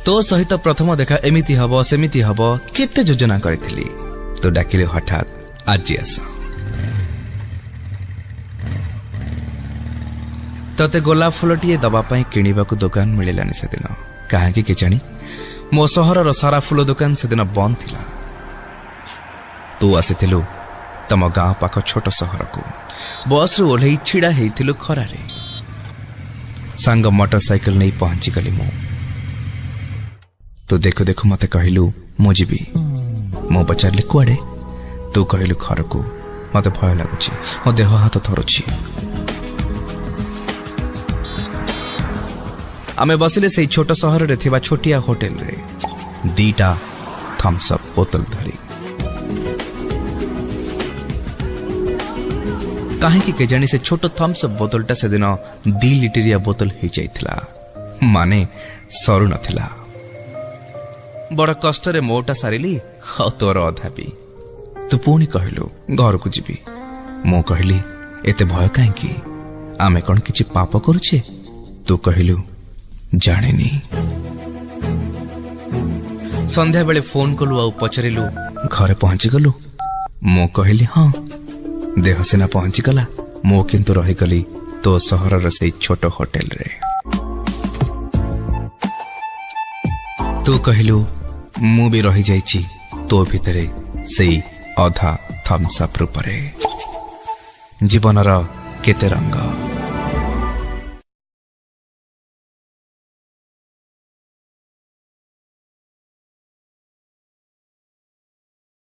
तो सहित प्रथम देखा एमिति हब सेमिति हब केते योजना करिथिली तो डाकिले हठात आज आस तते गोलाप फूलटीए दबापाई किणवाक दुकान मिलानी से दिन कहीं कि जानी मो सहर सारा फूल दुकान से दिन बंद थिला। तू आसीथिलु तम गाँ पाख छोट सहर को बस रु ओह्लै छिड़ा हेइथिलु खरारे सांग मोटरसाइकिल नहीं पहुंची गली मु तू देखु देखु मते कहलु मु जीवी मु पचारली कुआडे तू कहलु घर को मते भय लागुची मो देह हाथ थरुची। आमे बसिले से छोट सहर रे थिबा छोटिया होटेल रे दीटा थम्स अप बोतल धरी कहीं कि केजानी से छोट थम्स अप बोतलटा से दिन 2 लिटरिया बोतल हो जाइथिला माने सरू नथिला। बड़ कष्ट रे मोटा सारिली और तोर अधा पी तू पुणी कहलु घर को जीवी मु कहली एते भय काहे आमे कौन किछि पाप करूछे तू कहलु जानेनी। संध्या बेले फोन कलु आ पचरिलु घरे पहुंची गलु मु कहली हाँ देह सेना पहुंची गला मु किंतु रहीगली तो सहर से छोट होटेल रे। तू कहलु मु भी रही जाइची तो भितरे से अधा थम्स अप रूपरे जीवनर केते रंग।